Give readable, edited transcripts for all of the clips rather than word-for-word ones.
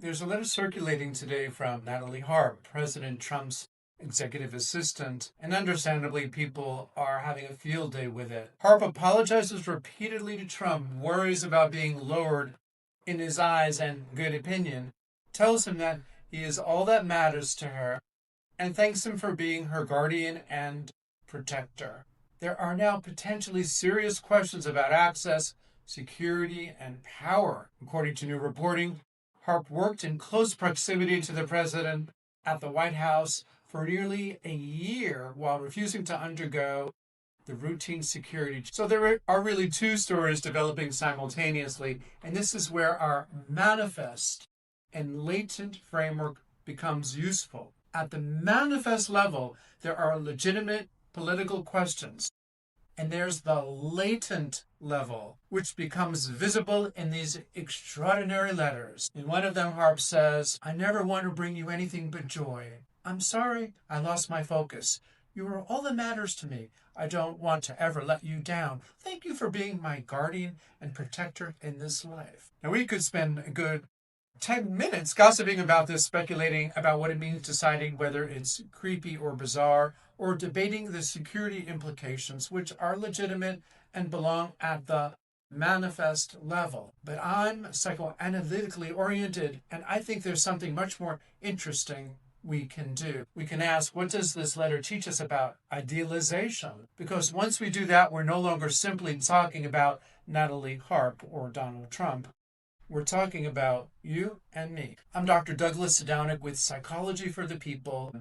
There's a letter circulating today from Natalie Harp, President Trump's executive assistant, and understandably, people are having a field day with it. Harp apologizes repeatedly to Trump, worries about being lowered in his eyes and good opinion, tells him that he is all that matters to her, and thanks him for being her guardian and protector. There are now potentially serious questions about access, security, and power. According to new reporting, Harp worked in close proximity to the president at the White House for nearly a year while refusing to undergo the routine security. So there are really two stories developing simultaneously, and this is where our manifest and latent framework becomes useful. At the manifest level, there are legitimate political questions. And there's the latent level, which becomes visible in these extraordinary letters. In one of them, Harp says, "I never want to bring you anything but joy. I'm sorry I lost my focus. You are all that matters to me. I don't want to ever let you down. Thank you for being my guardian and protector in this life." Now, we could spend a good 10 minutes gossiping about this, speculating about what it means, deciding whether it's creepy or bizarre, or debating the security implications, which are legitimate and belong at the manifest level. But I'm psychoanalytically oriented, and I think there's something much more interesting we can do. We can ask, what does this letter teach us about idealization? Because once we do that, we're no longer simply talking about Natalie Harp or Donald Trump. We're talking about you and me. I'm Dr. Douglas Sedownik with Psychology for the People.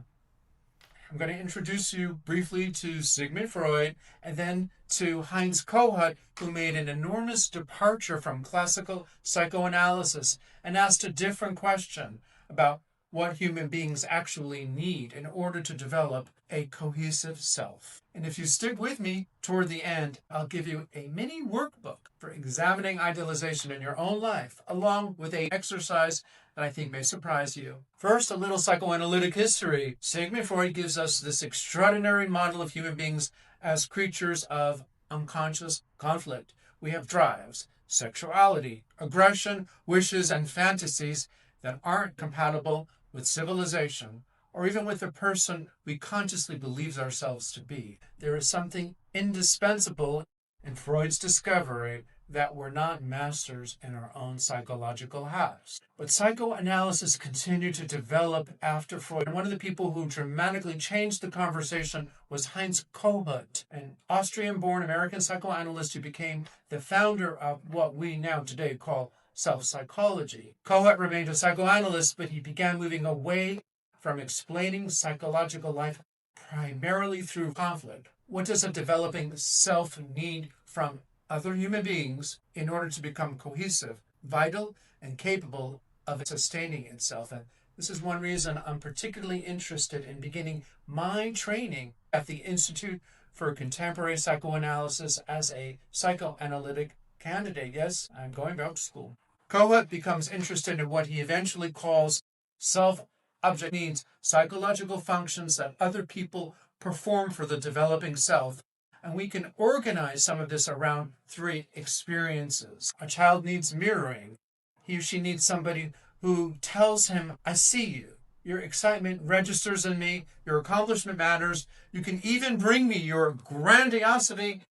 I'm going to introduce you briefly to Sigmund Freud and then to Heinz Kohut, who made an enormous departure from classical psychoanalysis and asked a different question about what human beings actually need in order to develop a cohesive self. And if you stick with me toward the end, I'll give you a mini workbook for examining idealization in your own life, along with an exercise that I think may surprise you. First, a little psychoanalytic history. Sigmund Freud gives us this extraordinary model of human beings as creatures of unconscious conflict. We have drives, sexuality, aggression, wishes, and fantasies that aren't compatible with civilization, or even with the person we consciously believe ourselves to be. There is something indispensable in Freud's discovery that we're not masters in our own psychological house. But psychoanalysis continued to develop after Freud. And one of the people who dramatically changed the conversation was Heinz Kohut, an Austrian-born American psychoanalyst who became the founder of what we now today call self-psychology. Kohut remained a psychoanalyst, but he began moving away from explaining psychological life primarily through conflict. What does a developing self need from other human beings in order to become cohesive, vital, and capable of sustaining itself? And this is one reason I'm particularly interested in beginning my training at the Institute for Contemporary Psychoanalysis as a psychoanalytic candidate. Yes, I'm going back to school. Kohut becomes interested in what he eventually calls self-object needs, psychological functions that other people perform for the developing self. And we can organize some of this around three experiences. A child needs mirroring. He or she needs somebody who tells him, "I see you. Your excitement registers in me. Your accomplishment matters. You can even bring me your grandiosity,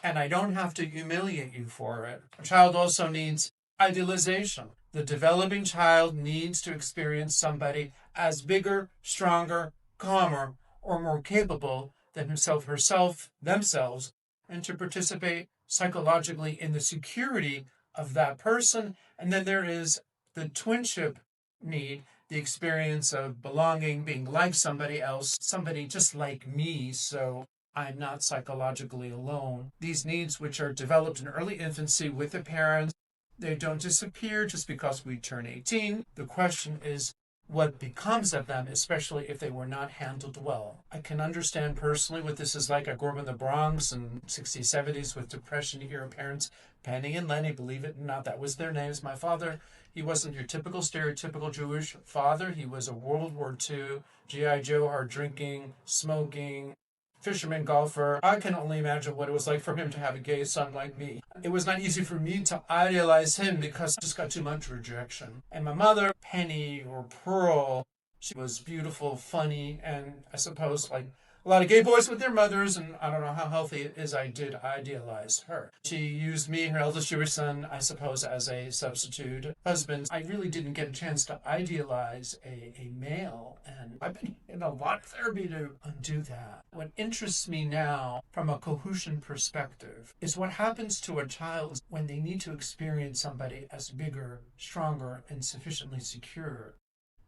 and I don't have to humiliate you for it." A child also needs idealization. The developing child needs to experience somebody as bigger, stronger, calmer, or more capable than himself, herself, themselves, and to participate psychologically in the security of that person. And then there is the twinship need, the experience of belonging, being like somebody else, somebody just like me, so I'm not psychologically alone. These needs, which are developed in early infancy with the parents, they don't disappear just because we turn 18. The question is what becomes of them, especially if they were not handled well. I can understand personally what this is like. I grew up in the Bronx in 60s, 70s with Depression era parents. Penny and Lenny, believe it or not, that was their names. My father, he wasn't your typical stereotypical Jewish father. He was a World War II, G.I. Joe, hard drinking, smoking, fisherman golfer. I can only imagine what it was like for him to have a gay son like me. It was not easy for me to idealize him because I just got too much rejection. And my mother, Penny or Pearl, she was beautiful, funny, and I suppose like a lot of gay boys with their mothers, and I don't know how healthy it is I did idealize her. She used me, her eldest Jewish son, I suppose, as a substitute husband. I really didn't get a chance to idealize a male, and I've been in a lot of therapy to undo that. What interests me now, from a Kohutian perspective, is what happens to a child when they need to experience somebody as bigger, stronger, and sufficiently secure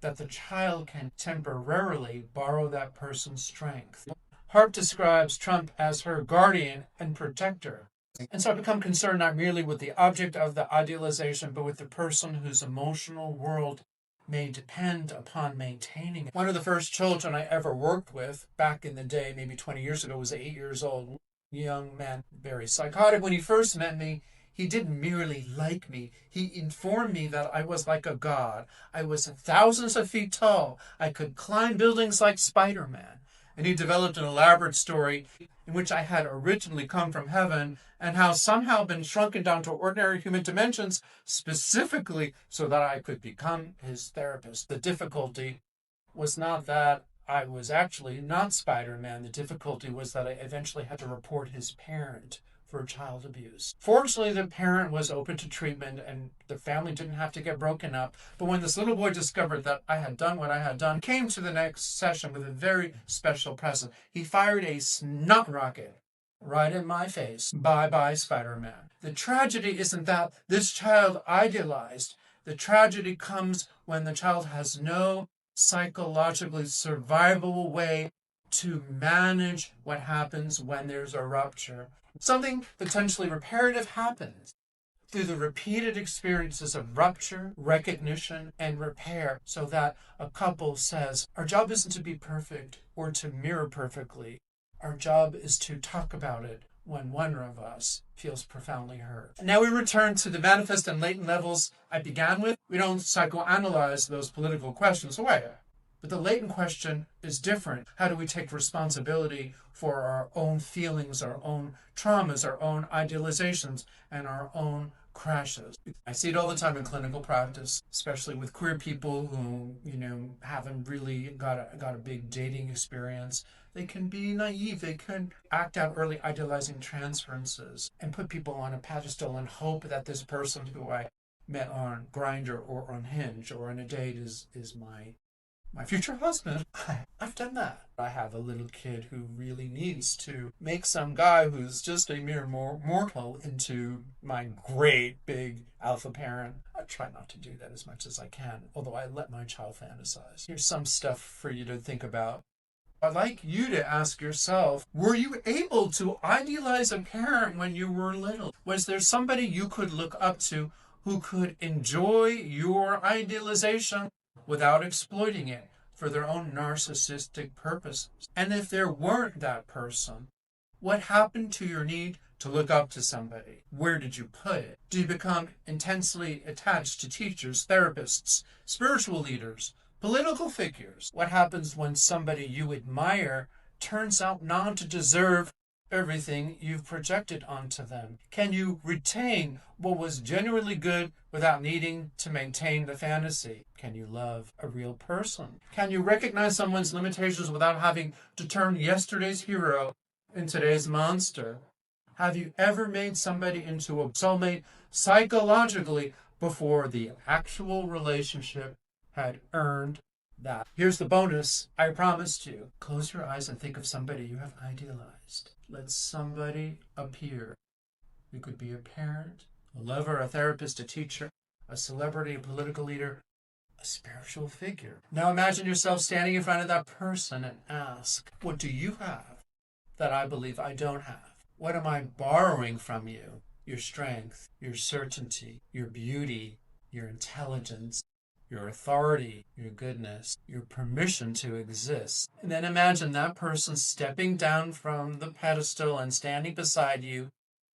that the child can temporarily borrow that person's strength. Harp describes Trump as her guardian and protector. And so I become concerned not merely with the object of the idealization, but with the person whose emotional world may depend upon maintaining it. One of the first children I ever worked with back in the day, maybe 20 years ago, was 8 years old. Young man, very psychotic. When he first met me, he didn't merely like me. He informed me that I was like a god. I was thousands of feet tall. I could climb buildings like Spider-Man. And he developed an elaborate story in which I had originally come from heaven and how somehow been shrunken down to ordinary human dimensions specifically so that I could become his therapist. The difficulty was not that I was actually not Spider-Man. The difficulty was that I eventually had to report his parent for child abuse. Fortunately, the parent was open to treatment and the family didn't have to get broken up. But when this little boy discovered that I had done what I had done, came to the next session with a very special present. He fired a snot rocket right in my face. Bye-bye, Spider-Man. The tragedy isn't that this child idealized. The tragedy comes when the child has no psychologically survivable way to manage what happens when there's a rupture. Something potentially reparative happens through the repeated experiences of rupture, recognition, and repair, so that a couple says, our job isn't to be perfect or to mirror perfectly. Our job is to talk about it when one of us feels profoundly hurt. And now we return to the manifest and latent levels I began with. We don't psychoanalyze those political questions away. But the latent question is different. How do we take responsibility for our own feelings, our own traumas, our own idealizations, and our own crashes? I see it all the time in clinical practice, especially with queer people who, haven't really got a big dating experience. They can be naive. They can act out early idealizing transferences and put people on a pedestal and hope that this person who I met on Grindr or on Hinge or on a date is my future husband. I've done that. I have a little kid who really needs to make some guy who's just a mere mortal into my great big alpha parent. I try not to do that as much as I can, although I let my child fantasize. Here's some stuff for you to think about. I'd like you to ask yourself, were you able to idealize a parent when you were little? Was there somebody you could look up to who could enjoy your idealization without exploiting it for their own narcissistic purposes? And if there weren't that person, what happened to your need to look up to somebody? Where did you put it? Do you become intensely attached to teachers, therapists, spiritual leaders, political figures? What happens when somebody you admire turns out not to deserve everything you've projected onto them? Can you retain what was genuinely good without needing to maintain the fantasy? Can you love a real person? Can you recognize someone's limitations without having to turn yesterday's hero into today's monster? Have you ever made somebody into a soulmate psychologically before the actual relationship had earned that? Here's the bonus I promised you. Close your eyes and think of somebody you have idealized. Let somebody appear. You could be a parent, a lover, a therapist, a teacher, a celebrity, a political leader, a spiritual figure. Now imagine yourself standing in front of that person and ask, what do you have that I believe I don't have? What am I borrowing from you? Your strength, your certainty, your beauty, your intelligence, your authority, your goodness, your permission to exist. And then imagine that person stepping down from the pedestal and standing beside you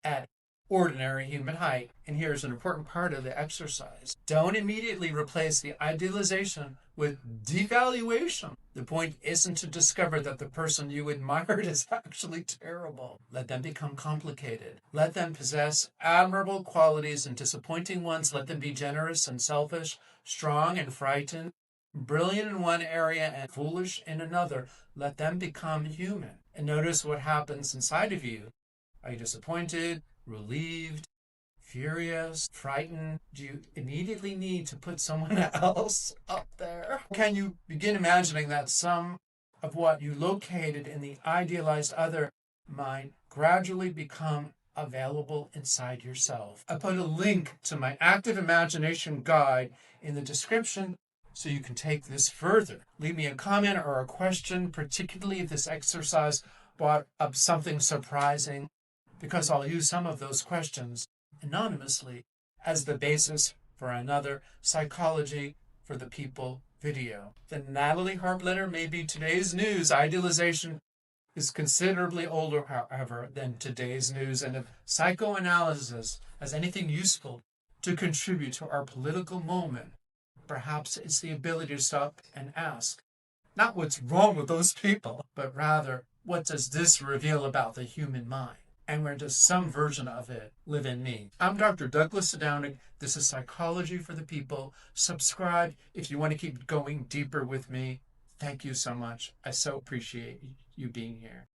at ordinary human height. And here's an important part of the exercise. Don't immediately replace the idealization with devaluation. The point isn't to discover that the person you admired is actually terrible. Let them become complicated. Let them possess admirable qualities and disappointing ones. Let them be generous and selfish, strong and frightened, brilliant in one area and foolish in another. Let them become human. And notice what happens inside of you. Are you disappointed, relieved, furious, frightened? Do you immediately need to put someone else up there? Can you begin imagining that some of what you located in the idealized other might gradually become available inside yourself? I put a link to my active imagination guide in the description so you can take this further. Leave me a comment or a question, particularly if this exercise brought up something surprising, because I'll use some of those questions anonymously as the basis for another Psychology for the People video. The Natalie Harp letter may be today's news. Idealization is considerably older, however, than today's news, and if psychoanalysis has anything useful to contribute to our political moment, perhaps it's the ability to stop and ask, not what's wrong with those people, but rather, what does this reveal about the human mind? And where does some version of it live in me? I'm Dr. Douglas Downing. This is Psychology for the People. Subscribe if you want to keep going deeper with me. Thank you so much. I so appreciate you being here.